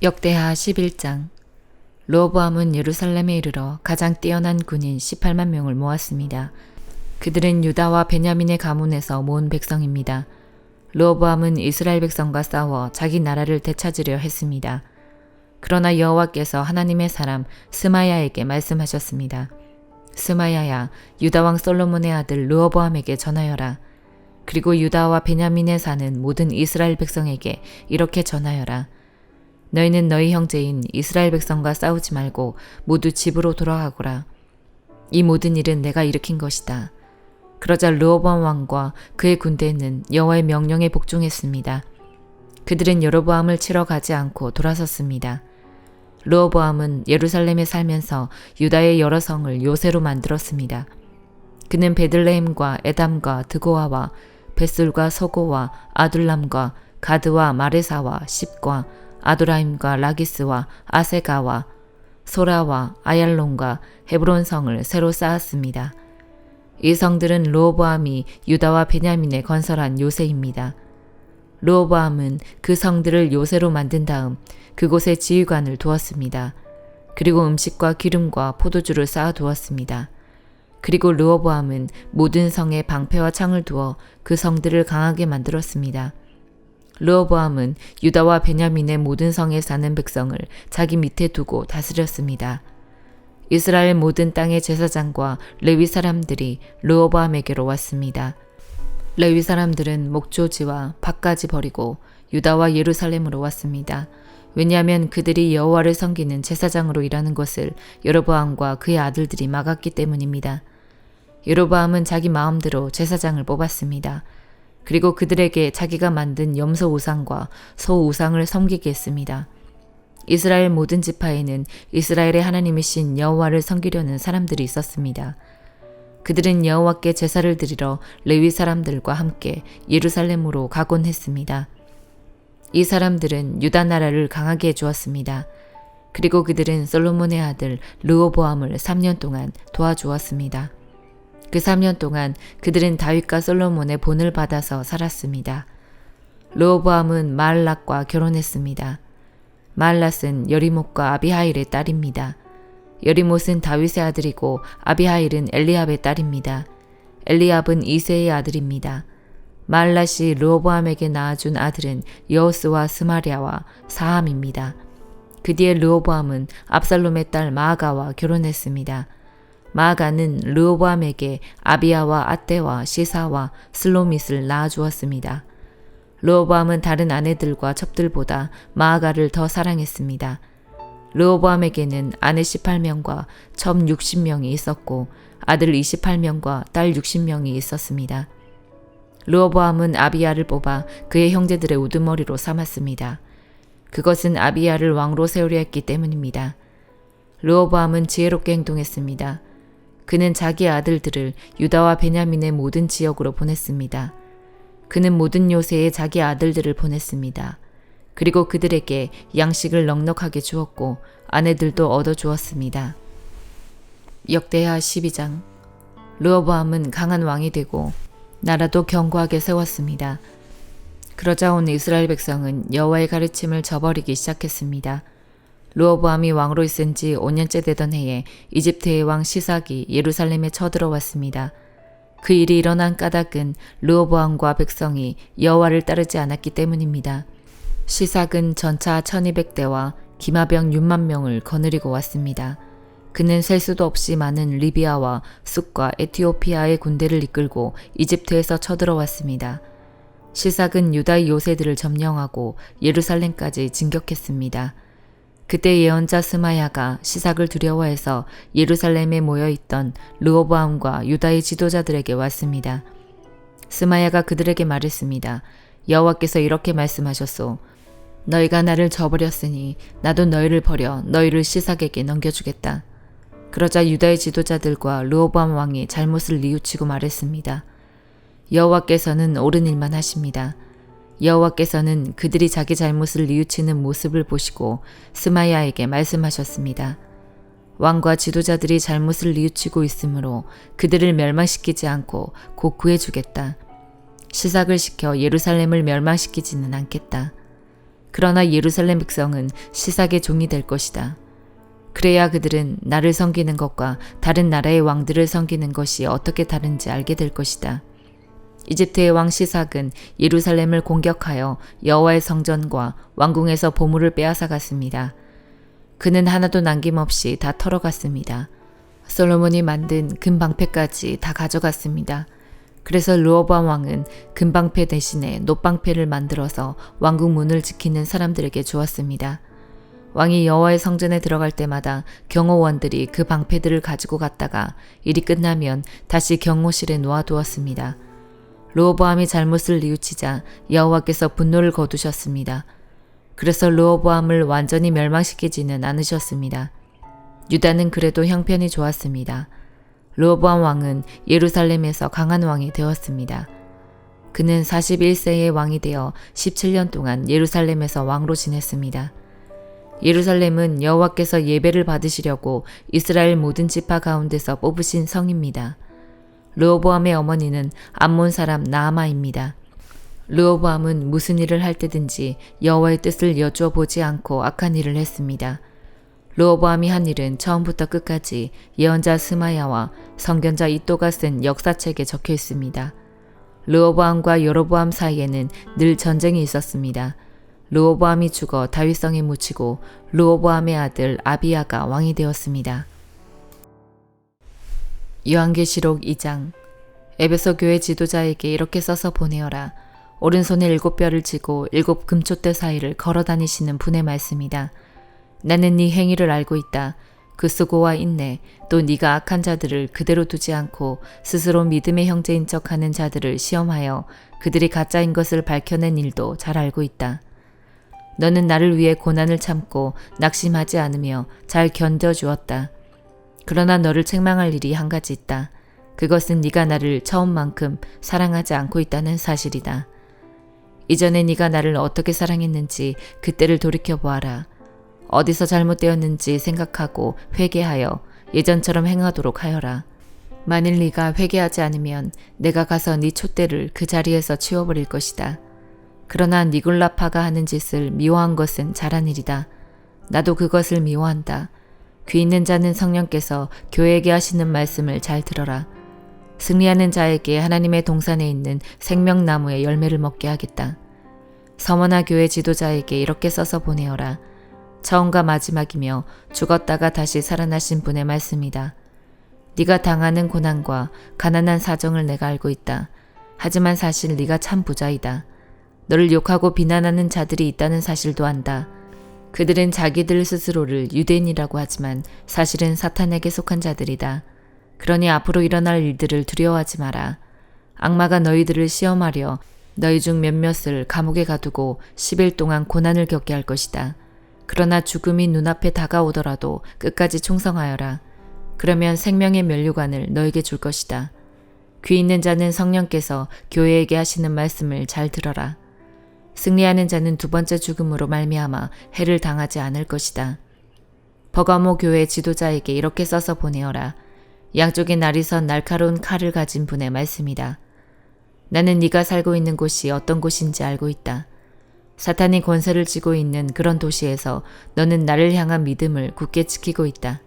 역대하 11장. 르호보암은 예루살렘에 이르러 가장 뛰어난 군인 18만 명을 모았습니다. 그들은 유다와 베냐민의 가문에서 모은 백성입니다. 르호보암은 이스라엘 백성과 싸워 자기 나라를 되찾으려 했습니다. 그러나 여호와께서 하나님의 사람 스마야에게 말씀하셨습니다. 스마야야, 유다 왕 솔로몬의 아들 르호보암에게 전하여라. 그리고 유다와 베냐민에 사는 모든 이스라엘 백성에게 이렇게 전하여라. 너희는 너희 형제인 이스라엘 백성과 싸우지 말고 모두 집으로 돌아가거라. 이 모든 일은 내가 일으킨 것이다. 그러자 르호보암 왕과 그의 군대는 여호와의 명령에 복종했습니다. 그들은 여로보암을 치러 가지 않고 돌아섰습니다. 르호보암은 예루살렘에 살면서 유다의 여러 성을 요새로 만들었습니다. 그는 베들레헴과 에담과 드고아와 벳술과 서고와 아둘람과 가드와 마레사와 십과 아도라임과 라기스와 아세가와 소라와 아얄론과 헤브론 성을 새로 쌓았습니다. 이 성들은 르호보암이 유다와 베냐민에 건설한 요새입니다. 르호보암은 그 성들을 요새로 만든 다음 그곳에 지휘관을 두었습니다. 그리고 음식과 기름과 포도주를 쌓아 두었습니다. 그리고 르호보암은 모든 성에 방패와 창을 두어 그 성들을 강하게 만들었습니다. 르호보암은 유다와 베냐민의 모든 성에 사는 백성을 자기 밑에 두고 다스렸습니다. 이스라엘 모든 땅의 제사장과 레위 사람들이 르호보암에게로 왔습니다. 레위 사람들은 목조지와 밭까지 버리고 유다와 예루살렘으로 왔습니다. 왜냐하면 그들이 여호와를 섬기는 제사장으로 일하는 것을 여로보암과 그의 아들들이 막았기 때문입니다. 여로보암은 자기 마음대로 제사장을 뽑았습니다. 그리고 그들에게 자기가 만든 염소 우상과 소 우상을 섬기게 했습니다. 이스라엘 모든 지파에는 이스라엘의 하나님이신 여호와를 섬기려는 사람들이 있었습니다. 그들은 여호와께 제사를 드리러 레위 사람들과 함께 예루살렘으로 가곤 했습니다. 이 사람들은 유다 나라를 강하게 해주었습니다. 그리고 그들은 솔로몬의 아들 르호보암을 3년 동안 도와주었습니다. 그 3년 동안 그들은 다윗과 솔로몬의 본을 받아서 살았습니다. 르호보암은 마알랏과 결혼했습니다. 마알랏은 여리못과 아비하일의 딸입니다. 여리못은 다윗의 아들이고 아비하일은 엘리압의 딸입니다. 엘리압은 이새의 아들입니다. 마알랏이 르호보암에게 낳아준 아들은 여호스와 스마랴와 사함입니다. 그 뒤에 르호보암은 압살롬의 딸 마아가와 결혼했습니다. 마아가는 르호보암에게 아비야와 아떼와 시사와 슬로밋을 낳아주었습니다. 르호보암은 다른 아내들과 첩들보다 마아가를 더 사랑했습니다. 르호보암에게는 아내 18명과 첩 60명이 있었고 아들 28명과 딸 60명이 있었습니다. 르호보암은 아비야를 뽑아 그의 형제들의 우두머리로 삼았습니다. 그것은 아비야를 왕으로 세우려 했기 때문입니다. 르호보암은 지혜롭게 행동했습니다. 그는 자기 아들들을 유다와 베냐민의 모든 지역으로 보냈습니다. 그는 모든 요새에 자기 아들들을 보냈습니다. 그리고 그들에게 양식을 넉넉하게 주었고 아내들도 얻어주었습니다. 역대하 12장. 르호보암은 강한 왕이 되고 나라도 견고하게 세웠습니다. 그러자 온 이스라엘 백성은 여호와의 가르침을 저버리기 시작했습니다. 르호보암이 왕으로 있은 지 5년째 되던 해에 이집트의 왕 시삭이 예루살렘에 쳐들어왔습니다. 그 일이 일어난 까닭은 르호보암과 백성이 여호와를 따르지 않았기 때문입니다. 시삭은 전차 1200대와 기마병 6만 명을 거느리고 왔습니다. 그는 셀 수도 없이 많은 리비아와 숫과 에티오피아의 군대를 이끌고 이집트에서 쳐들어왔습니다. 시삭은 유다의 요새들을 점령하고 예루살렘까지 진격했습니다. 그때 예언자 스마야가 시삭을 두려워해서 예루살렘에 모여있던 르호보암과 유다의 지도자들에게 왔습니다. 스마야가 그들에게 말했습니다. 여호와께서 이렇게 말씀하셨소. 너희가 나를 저버렸으니 나도 너희를 버려 너희를 시삭에게 넘겨주겠다. 그러자 유다의 지도자들과 르호보암 왕이 잘못을 뉘우치고 말했습니다. 여호와께서는 옳은 일만 하십니다. 여호와께서는 그들이 자기 잘못을 뉘우치는 모습을 보시고 스마야에게 말씀하셨습니다. 왕과 지도자들이 잘못을 뉘우치고 있으므로 그들을 멸망시키지 않고 곧 구해주겠다. 시삭을 시켜 예루살렘을 멸망시키지는 않겠다. 그러나 예루살렘 백성은 시삭의 종이 될 것이다. 그래야 그들은 나를 섬기는 것과 다른 나라의 왕들을 섬기는 것이 어떻게 다른지 알게 될 것이다. 이집트의 왕 시삭은 예루살렘을 공격하여 여호와의 성전과 왕궁에서 보물을 빼앗아갔습니다. 그는 하나도 남김없이 다 털어갔습니다. 솔로몬이 만든 금방패까지 다 가져갔습니다. 그래서 르호보암 왕은 금방패 대신에 놋방패를 만들어서 왕궁 문을 지키는 사람들에게 주었습니다. 왕이 여호와의 성전에 들어갈 때마다 경호원들이 그 방패들을 가지고 갔다가 일이 끝나면 다시 경호실에 놓아두었습니다. 르호보암이 잘못을 뉘우치자 여호와께서 분노를 거두셨습니다. 그래서 르호보암을 완전히 멸망시키지는 않으셨습니다. 유다는 그래도 형편이 좋았습니다. 르호보암 왕은 예루살렘에서 강한 왕이 되었습니다. 그는 41세의 왕이 되어 17년 동안 예루살렘에서 왕으로 지냈습니다. 예루살렘은 여호와께서 예배를 받으시려고 이스라엘 모든 지파 가운데서 뽑으신 성입니다. 르호보암의 어머니는 암몬 사람 나아마입니다. 르호보암은 무슨 일을 할 때든지 여호와의 뜻을 여쭈어 보지 않고 악한 일을 했습니다. 르호보암이 한 일은 처음부터 끝까지 예언자 스마야와 선견자 이또가 쓴 역사책에 적혀 있습니다. 르호보암과 여로보암 사이에는 늘 전쟁이 있었습니다. 르호보암이 죽어 다윗성에 묻히고 르호보암의 아들 아비야가 왕이 되었습니다. 요한계시록 2장. 에베소 교회 지도자에게 이렇게 써서 보내어라. 오른손에 7뼈를 쥐고 7 금촛대 사이를 걸어 다니시는 분의 말씀이다. 나는 네 행위를 알고 있다. 그 수고와 인내, 또 네가 악한 자들을 그대로 두지 않고 스스로 믿음의 형제인 척하는 자들을 시험하여 그들이 가짜인 것을 밝혀낸 일도 잘 알고 있다. 너는 나를 위해 고난을 참고 낙심하지 않으며 잘 견뎌주었다. 그러나 너를 책망할 일이 한 가지 있다. 그것은 네가 나를 처음만큼 사랑하지 않고 있다는 사실이다. 이전에 네가 나를 어떻게 사랑했는지 그때를 돌이켜보아라. 어디서 잘못되었는지 생각하고 회개하여 예전처럼 행하도록 하여라. 만일 네가 회개하지 않으면 내가 가서 네 촛대를 그 자리에서 치워버릴 것이다. 그러나 니골라파가 하는 짓을 미워한 것은 잘한 일이다. 나도 그것을 미워한다. 귀 있는 자는 성령께서 교회에게 하시는 말씀을 잘 들어라. 승리하는 자에게 하나님의 동산에 있는 생명나무의 열매를 먹게 하겠다. 서머나 교회 지도자에게 이렇게 써서 보내어라. 처음과 마지막이며 죽었다가 다시 살아나신 분의 말씀이다. 네가 당하는 고난과 가난한 사정을 내가 알고 있다. 하지만 사실 네가 참 부자이다. 너를 욕하고 비난하는 자들이 있다는 사실도 안다. 그들은 자기들 스스로를 유대인이라고 하지만 사실은 사탄에게 속한 자들이다. 그러니 앞으로 일어날 일들을 두려워하지 마라. 악마가 너희들을 시험하려 너희 중 몇몇을 감옥에 가두고 10일 동안 고난을 겪게 할 것이다. 그러나 죽음이 눈앞에 다가오더라도 끝까지 충성하여라. 그러면 생명의 면류관을 너에게 줄 것이다. 귀 있는 자는 성령께서 교회에게 하시는 말씀을 잘 들어라. 승리하는 자는 두 번째 죽음으로 말미암아 해를 당하지 않을 것이다. 버가모 교회 지도자에게 이렇게 써서 보내어라. 양쪽에 날이 선 날카로운 칼을 가진 분의 말씀이다. 나는 네가 살고 있는 곳이 어떤 곳인지 알고 있다. 사탄이 권세를 쥐고 있는 그런 도시에서 너는 나를 향한 믿음을 굳게 지키고 있다.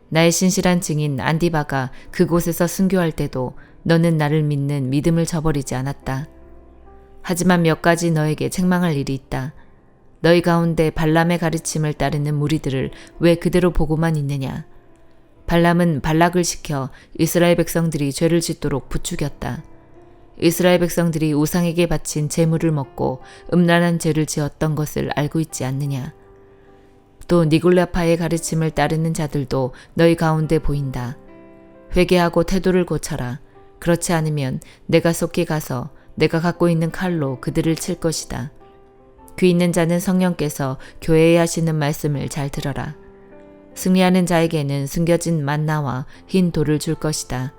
나의 신실한 증인 안디바가 그곳에서 순교할 때도 너는 나를 믿는 믿음을 저버리지 않았다. 하지만 몇 가지 너에게 책망할 일이 있다. 너희 가운데 발람의 가르침을 따르는 무리들을 왜 그대로 보고만 있느냐. 발람은 발락을 시켜 이스라엘 백성들이 죄를 짓도록 부추겼다. 이스라엘 백성들이 우상에게 바친 제물을 먹고 음란한 죄를 지었던 것을 알고 있지 않느냐. 또 니골라파의 가르침을 따르는 자들도 너희 가운데 보인다. 회개하고 태도를 고쳐라. 그렇지 않으면 내가 속히 가서 내가 갖고 있는 칼로 그들을 칠 것이다. 귀 있는 자는 성령께서 교회에 하시는 말씀을 잘 들어라. 승리하는 자에게는 숨겨진 만나와 흰 돌을 줄 것이다.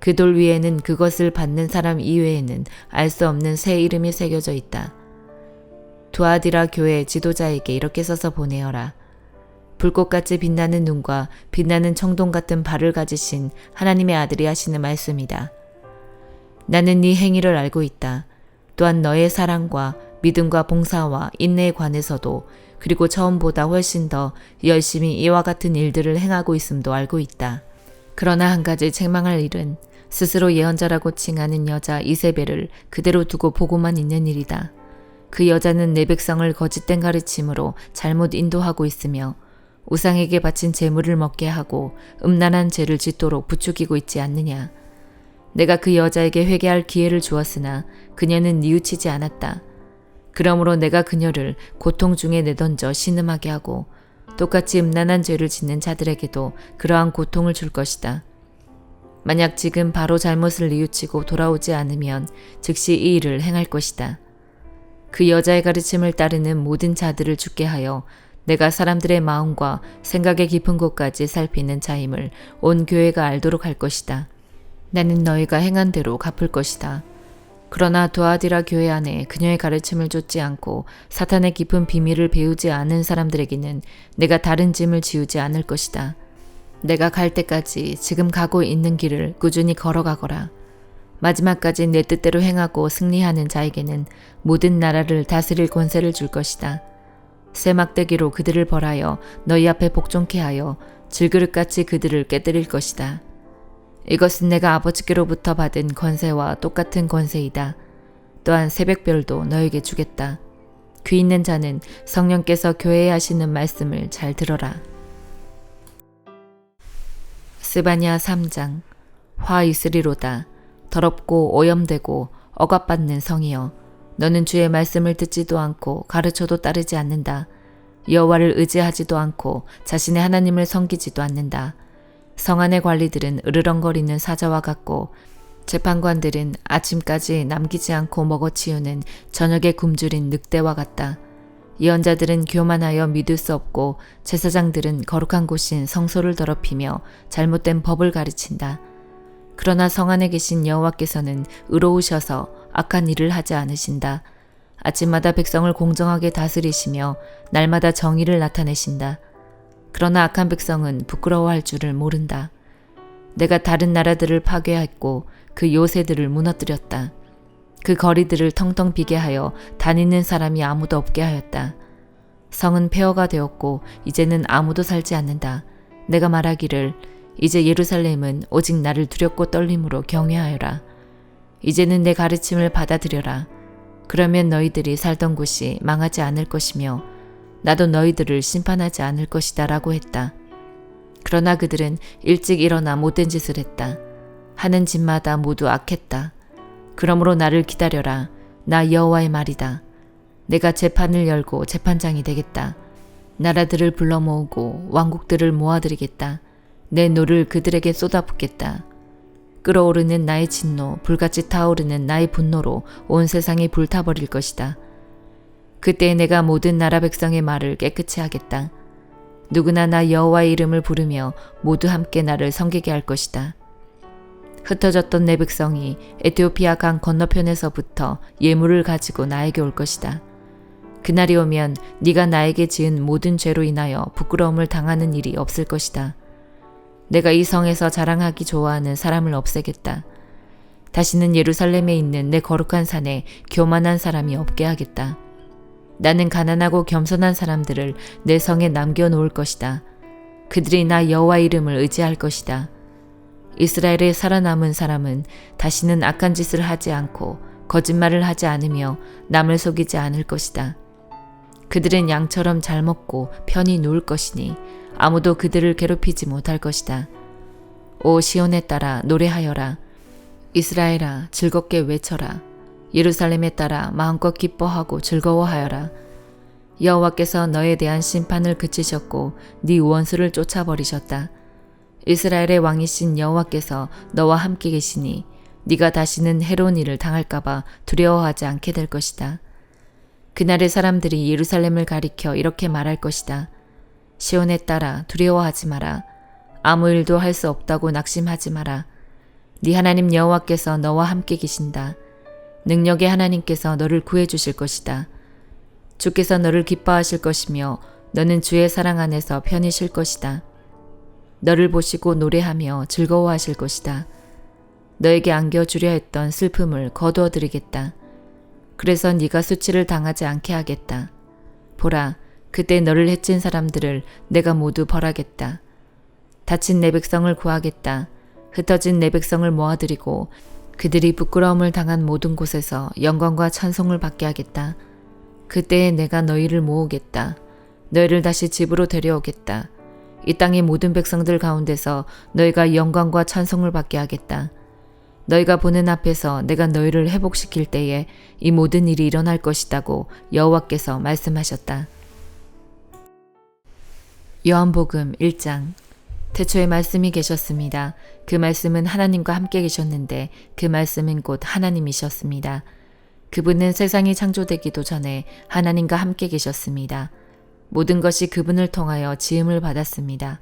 그 돌 위에는 그것을 받는 사람 이외에는 알 수 없는 새 이름이 새겨져 있다. 두아디라 교회 지도자에게 이렇게 써서 보내어라. 불꽃같이 빛나는 눈과 빛나는 청동 같은 발을 가지신 하나님의 아들이 하시는 말씀이다. 나는 네 행위를 알고 있다. 또한 너의 사랑과 믿음과 봉사와 인내에 관해서도 그리고 처음보다 훨씬 더 열심히 이와 같은 일들을 행하고 있음도 알고 있다. 그러나 한 가지 책망할 일은 스스로 예언자라고 칭하는 여자 이세벨을 그대로 두고 보고만 있는 일이다. 그 여자는 내 백성을 거짓된 가르침으로 잘못 인도하고 있으며 우상에게 바친 재물을 먹게 하고 음란한 죄를 짓도록 부추기고 있지 않느냐. 내가 그 여자에게 회개할 기회를 주었으나 그녀는 뉘우치지 않았다. 그러므로 내가 그녀를 고통 중에 내던져 신음하게 하고 똑같이 음란한 죄를 짓는 자들에게도 그러한 고통을 줄 것이다. 만약 지금 바로 잘못을 뉘우치고 돌아오지 않으면 즉시 이 일을 행할 것이다. 그 여자의 가르침을 따르는 모든 자들을 죽게 하여 내가 사람들의 마음과 생각의 깊은 곳까지 살피는 자임을 온 교회가 알도록 할 것이다. 나는 너희가 행한 대로 갚을 것이다. 그러나 두아디라 교회 안에 그녀의 가르침을 쫓지 않고 사탄의 깊은 비밀을 배우지 않은 사람들에게는 내가 다른 짐을 지우지 않을 것이다. 내가 갈 때까지 지금 가고 있는 길을 꾸준히 걸어가거라. 마지막까지 내 뜻대로 행하고 승리하는 자에게는 모든 나라를 다스릴 권세를 줄 것이다. 새 막대기로 그들을 벌하여 너희 앞에 복종케 하여 질그릇같이 그들을 깨뜨릴 것이다. 이것은 내가 아버지께로부터 받은 권세와 똑같은 권세이다. 또한 새벽별도 너에게 주겠다. 귀 있는 자는 성령께서 교회에 하시는 말씀을 잘 들어라. 스바냐 3장. 화 있으리로다. 더럽고 오염되고 억압받는 성이여, 너는 주의 말씀을 듣지도 않고 가르쳐도 따르지 않는다. 여호와를 의지하지도 않고 자신의 하나님을 섬기지도 않는다. 성 안의 관리들은 으르렁거리는 사자와 같고 재판관들은 아침까지 남기지 않고 먹어치우는 저녁에 굶주린 늑대와 같다. 예언자들은 교만하여 믿을 수 없고 제사장들은 거룩한 곳인 성소를 더럽히며 잘못된 법을 가르친다. 그러나 성 안에 계신 여호와께서는 의로우셔서 악한 일을 하지 않으신다. 아침마다 백성을 공정하게 다스리시며 날마다 정의를 나타내신다. 그러나 악한 백성은 부끄러워할 줄을 모른다. 내가 다른 나라들을 파괴했고 그 요새들을 무너뜨렸다. 그 거리들을 텅텅 비게 하여 다니는 사람이 아무도 없게 하였다. 성은 폐허가 되었고 이제는 아무도 살지 않는다. 내가 말하기를 이제 예루살렘은 오직 나를 두렵고 떨림으로 경외하여라. 이제는 내 가르침을 받아들여라. 그러면 너희들이 살던 곳이 망하지 않을 것이며 나도 너희들을 심판하지 않을 것이다 라고 했다. 그러나 그들은 일찍 일어나 못된 짓을 했다. 하는 짓마다 모두 악했다. 그러므로 나를 기다려라. 나 여호와의 말이다. 내가 재판을 열고 재판장이 되겠다. 나라들을 불러 모으고 왕국들을 모아들이겠다. 내 노를 그들에게 쏟아붓겠다. 끓어오르는 나의 진노, 불같이 타오르는 나의 분노로 온 세상이 불타버릴 것이다. 그때 내가 모든 나라 백성의 말을 깨끗이 하겠다. 누구나 나 여호와의 이름을 부르며 모두 함께 나를 섬기게 할 것이다. 흩어졌던 내 백성이 에티오피아 강 건너편에서부터 예물을 가지고 나에게 올 것이다. 그날이 오면 네가 나에게 지은 모든 죄로 인하여 부끄러움을 당하는 일이 없을 것이다. 내가 이 성에서 자랑하기 좋아하는 사람을 없애겠다. 다시는 예루살렘에 있는 내 거룩한 산에 교만한 사람이 없게 하겠다. 나는 가난하고 겸손한 사람들을 내 성에 남겨놓을 것이다. 그들이 나 여호와 이름을 의지할 것이다. 이스라엘에 살아남은 사람은 다시는 악한 짓을 하지 않고 거짓말을 하지 않으며 남을 속이지 않을 것이다. 그들은 양처럼 잘 먹고 편히 누울 것이니 아무도 그들을 괴롭히지 못할 것이다. 오 시온에 따라 노래하여라. 이스라엘아 즐겁게 외쳐라. 예루살렘에 따라 마음껏 기뻐하고 즐거워하여라. 여호와께서 너에 대한 심판을 그치셨고 네 원수를 쫓아버리셨다. 이스라엘의 왕이신 여호와께서 너와 함께 계시니 네가 다시는 해로운 일을 당할까봐 두려워하지 않게 될 것이다. 그날의 사람들이 예루살렘을 가리켜 이렇게 말할 것이다. 시온에 따라 두려워하지 마라. 아무 일도 할 수 없다고 낙심하지 마라. 네 하나님 여호와께서 너와 함께 계신다. 능력의 하나님께서 너를 구해주실 것이다. 주께서 너를 기뻐하실 것이며 너는 주의 사랑 안에서 편히 쉴 것이다. 너를 보시고 노래하며 즐거워하실 것이다. 너에게 안겨주려 했던 슬픔을 거두어 드리겠다. 그래서 네가 수치를 당하지 않게 하겠다. 보라, 그때 너를 해친 사람들을 내가 모두 벌하겠다. 다친 내 백성을 구하겠다. 흩어진 내 백성을 모아들이고 그들이 부끄러움을 당한 모든 곳에서 영광과 찬송을 받게 하겠다. 그때에 내가 너희를 모으겠다. 너희를 다시 집으로 데려오겠다. 이 땅의 모든 백성들 가운데서 너희가 영광과 찬송을 받게 하겠다. 너희가 보는 앞에서 내가 너희를 회복시킬 때에 이 모든 일이 일어날 것이라고 여호와께서 말씀하셨다. 요한복음 1장. 태초에 말씀이 계셨습니다. 그 말씀은 하나님과 함께 계셨는데 그 말씀은 곧 하나님이셨습니다. 그분은 세상이 창조되기도 전에 하나님과 함께 계셨습니다. 모든 것이 그분을 통하여 지음을 받았습니다.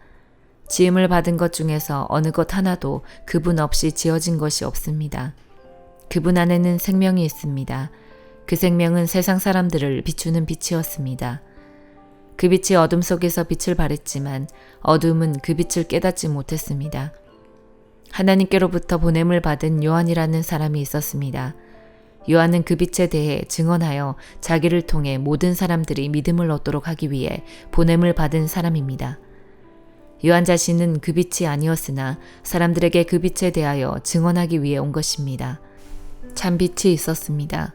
지음을 받은 것 중에서 어느 것 하나도 그분 없이 지어진 것이 없습니다. 그분 안에는 생명이 있습니다. 그 생명은 세상 사람들을 비추는 빛이었습니다. 그 빛이 어둠 속에서 빛을 발했지만 어둠은 그 빛을 깨닫지 못했습니다. 하나님께로부터 보냄을 받은 요한이라는 사람이 있었습니다. 요한은 그 빛에 대해 증언하여 자기를 통해 모든 사람들이 믿음을 얻도록 하기 위해 보냄을 받은 사람입니다. 요한 자신은 그 빛이 아니었으나 사람들에게 그 빛에 대하여 증언하기 위해 온 것입니다. 참 빛이 있었습니다.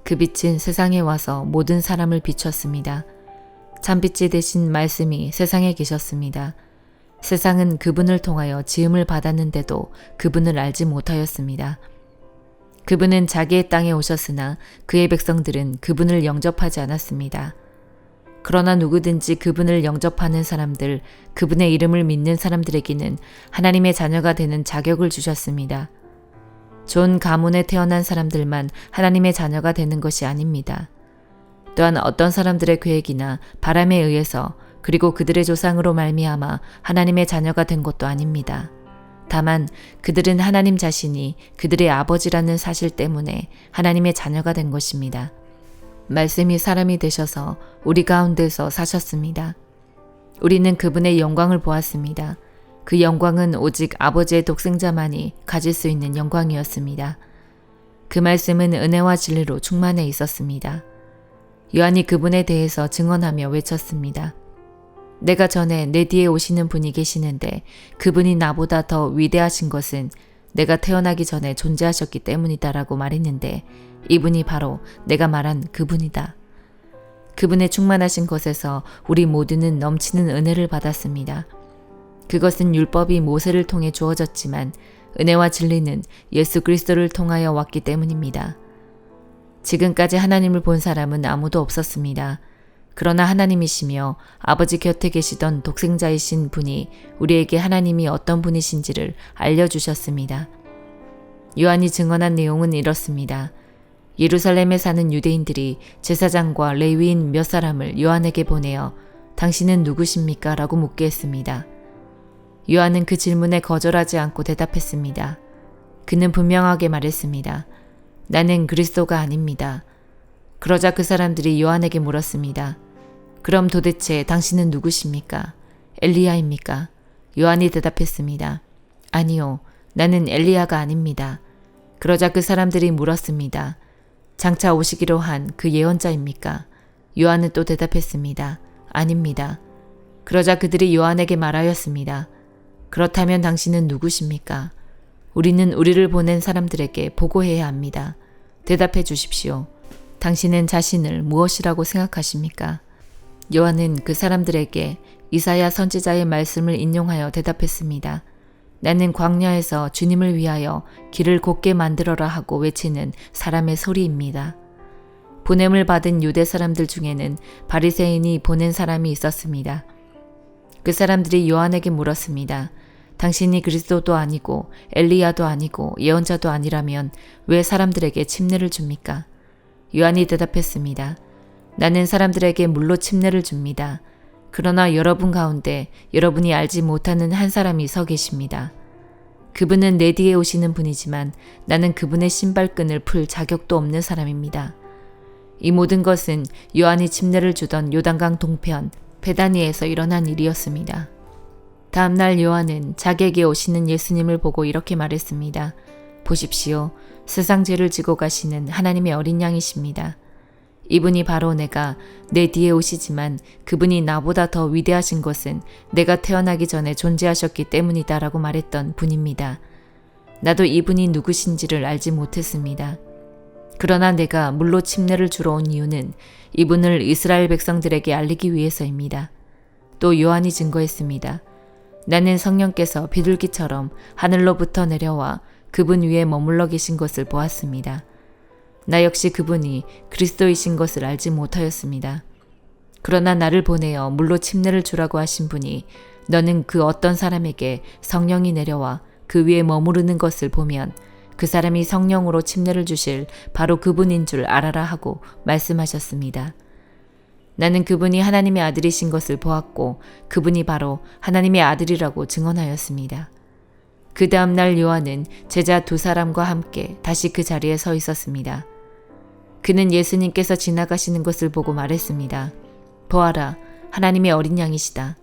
그 빛은 세상에 와서 모든 사람을 비췄습니다. 참빛이 되신 말씀이 세상에 계셨습니다. 세상은 그분을 통하여 지음을 받았는데도 그분을 알지 못하였습니다. 그분은 자기의 땅에 오셨으나 그의 백성들은 그분을 영접하지 않았습니다. 그러나 누구든지 그분을 영접하는 사람들, 그분의 이름을 믿는 사람들에게는 하나님의 자녀가 되는 자격을 주셨습니다. 좋은 가문에 태어난 사람들만 하나님의 자녀가 되는 것이 아닙니다. 또한 어떤 사람들의 계획이나 바람에 의해서 그리고 그들의 조상으로 말미암아 하나님의 자녀가 된 것도 아닙니다. 다만 그들은 하나님 자신이 그들의 아버지라는 사실 때문에 하나님의 자녀가 된 것입니다. 말씀이 사람이 되셔서 우리 가운데서 사셨습니다. 우리는 그분의 영광을 보았습니다. 그 영광은 오직 아버지의 독생자만이 가질 수 있는 영광이었습니다. 그 말씀은 은혜와 진리로 충만해 있었습니다. 요한이 그분에 대해서 증언하며 외쳤습니다. 내가 전에 내 뒤에 오시는 분이 계시는데 그분이 나보다 더 위대하신 것은 내가 태어나기 전에 존재하셨기 때문이다라고 말했는데 이분이 바로 내가 말한 그분이다. 그분의 충만하신 것에서 우리 모두는 넘치는 은혜를 받았습니다. 그것은 율법이 모세를 통해 주어졌지만 은혜와 진리는 예수 그리스도를 통하여 왔기 때문입니다. 지금까지 하나님을 본 사람은 아무도 없었습니다. 그러나 하나님이시며 아버지 곁에 계시던 독생자이신 분이 우리에게 하나님이 어떤 분이신지를 알려주셨습니다. 요한이 증언한 내용은 이렇습니다. 예루살렘에 사는 유대인들이 제사장과 레위인 몇 사람을 요한에게 보내어 당신은 누구십니까? 라고 묻게 했습니다. 요한은 그 질문에 거절하지 않고 대답했습니다. 그는 분명하게 말했습니다. 나는 그리스도가 아닙니다. 그러자 그 사람들이 요한에게 물었습니다. 그럼 도대체 당신은 누구십니까? 엘리야입니까? 요한이 대답했습니다. 아니요, 나는 엘리야가 아닙니다. 그러자 그 사람들이 물었습니다. 장차 오시기로 한 그 예언자입니까? 요한은 또 대답했습니다. 아닙니다. 그러자 그들이 요한에게 말하였습니다. 그렇다면 당신은 누구십니까? 우리는 우리를 보낸 사람들에게 보고해야 합니다. 대답해 주십시오. 당신은 자신을 무엇이라고 생각하십니까? 요한은 그 사람들에게 이사야 선지자의 말씀을 인용하여 대답했습니다. 나는 광야에서 주님을 위하여 길을 곱게 만들어라 하고 외치는 사람의 소리입니다. 보냄을 받은 유대 사람들 중에는 바리새인이 보낸 사람이 있었습니다. 그 사람들이 요한에게 물었습니다. 당신이 그리스도도 아니고 엘리야도 아니고 예언자도 아니라면 왜 사람들에게 침례를 줍니까? 요한이 대답했습니다. 나는 사람들에게 물로 침례를 줍니다. 그러나 여러분 가운데 여러분이 알지 못하는 한 사람이 서 계십니다. 그분은 내 뒤에 오시는 분이지만 나는 그분의 신발끈을 풀 자격도 없는 사람입니다. 이 모든 것은 요한이 침례를 주던 요단강 동편 베다니에서 일어난 일이었습니다. 다음 날 요한은 자기에게 오시는 예수님을 보고 이렇게 말했습니다. 보십시오. 세상 죄를 지고 가시는 하나님의 어린 양이십니다. 이분이 바로 내가 내 뒤에 오시지만 그분이 나보다 더 위대하신 것은 내가 태어나기 전에 존재하셨기 때문이다라고 말했던 분입니다. 나도 이분이 누구신지를 알지 못했습니다. 그러나 내가 물로 침례를 주러 온 이유는 이분을 이스라엘 백성들에게 알리기 위해서입니다. 또 요한이 증거했습니다. 나는 성령께서 비둘기처럼 하늘로부터 내려와 그분 위에 머물러 계신 것을 보았습니다. 나 역시 그분이 그리스도이신 것을 알지 못하였습니다. 그러나 나를 보내어 물로 침례를 주라고 하신 분이 너는 그 어떤 사람에게 성령이 내려와 그 위에 머무르는 것을 보면 그 사람이 성령으로 침례를 주실 바로 그분인 줄 알아라 하고 말씀하셨습니다. 나는 그분이 하나님의 아들이신 것을 보았고 그분이 바로 하나님의 아들이라고 증언하였습니다. 그 다음 날 요한은 제자 2사람과 함께 다시 그 자리에 서 있었습니다. 그는 예수님께서 지나가시는 것을 보고 말했습니다. 보아라, 하나님의 어린 양이시다.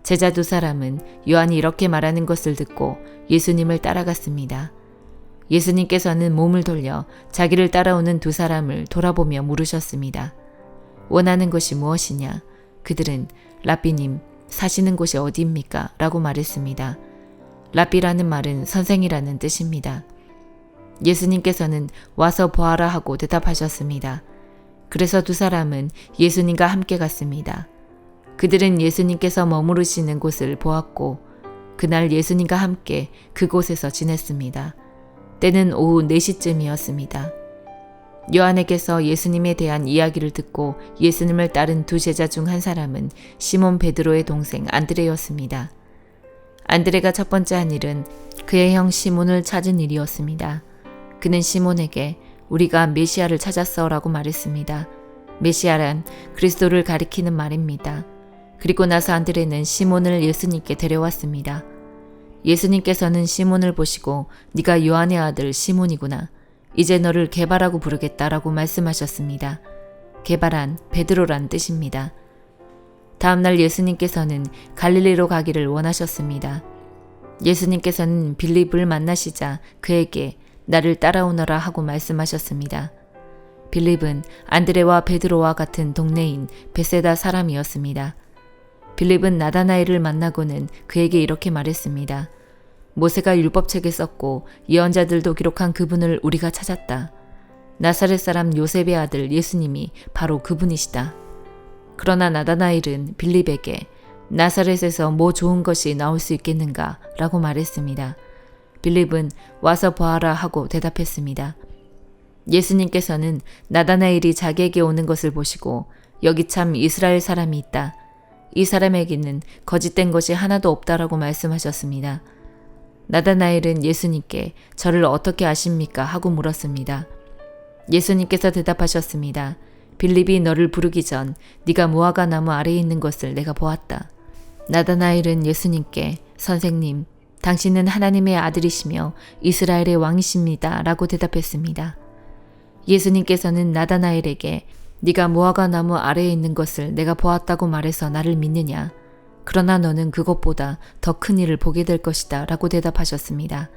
제자 2사람은 요한이 이렇게 말하는 것을 듣고 예수님을 따라갔습니다. 예수님께서는 몸을 돌려 자기를 따라오는 2사람을 돌아보며 물으셨습니다. 원하는 것이 무엇이냐? 그들은 라비님, 사시는 곳이 어디입니까? 라고 말했습니다. 라비라는 말은 선생이라는 뜻입니다. 예수님께서는 와서 보아라 하고 대답하셨습니다. 그래서 2사람은 예수님과 함께 갔습니다. 그들은 예수님께서 머무르시는 곳을 보았고 그날 예수님과 함께 그곳에서 지냈습니다. 때는 오후 4시쯤이었습니다. 요한에게서 예수님에 대한 이야기를 듣고 예수님을 따른 2 제자 중 한 사람은 시몬 베드로의 동생 안드레였습니다. 안드레가 첫 번째 한 일은 그의 형 시몬을 찾은 일이었습니다. 그는 시몬에게 우리가 메시아를 찾았어 라고 말했습니다. 메시아란 그리스도를 가리키는 말입니다. 그리고 나서 안드레는 시몬을 예수님께 데려왔습니다. 예수님께서는 시몬을 보시고 네가 요한의 아들 시몬이구나. 이제 너를 게바라고 부르겠다라고 말씀하셨습니다. 게바란 베드로란 뜻입니다. 다음날 예수님께서는 갈릴리로 가기를 원하셨습니다. 예수님께서는 빌립을 만나시자 그에게 나를 따라오너라 하고 말씀하셨습니다. 빌립은 안드레와 베드로와 같은 동네인 베세다 사람이었습니다. 빌립은 나다나엘을 만나고는 그에게 이렇게 말했습니다. 모세가 율법책에 썼고 예언자들도 기록한 그분을 우리가 찾았다. 나사렛 사람 요셉의 아들 예수님이 바로 그분이시다. 그러나 나다나엘은 빌립에게 나사렛에서 뭐 좋은 것이 나올 수 있겠는가 라고 말했습니다. 빌립은 와서 보아라 하고 대답했습니다. 예수님께서는 나다나엘이 자기에게 오는 것을 보시고 여기 참 이스라엘 사람이 있다. 이 사람에게는 거짓된 것이 하나도 없다라고 말씀하셨습니다. 나다나엘은 예수님께 저를 어떻게 아십니까? 하고 물었습니다. 예수님께서 대답하셨습니다. 빌립이 너를 부르기 전 네가 무화과 나무 아래에 있는 것을 내가 보았다. 나다나엘은 예수님께 선생님, 당신은 하나님의 아들이시며 이스라엘의 왕이십니다. 라고 대답했습니다. 예수님께서는 나다나엘에게 네가 무화과 나무 아래에 있는 것을 내가 보았다고 말해서 나를 믿느냐? 그러나 너는 그것보다 더 큰 일을 보게 될 것이다 라고 대답하셨습니다.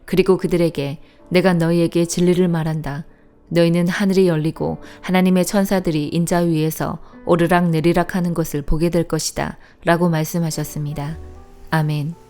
그리고 그들에게 내가 너희에게 진리를 말한다. 너희는 하늘이 열리고 하나님의 천사들이 인자 위에서 오르락 내리락 하는 것을 보게 될 것이다 라고 말씀하셨습니다. 아멘.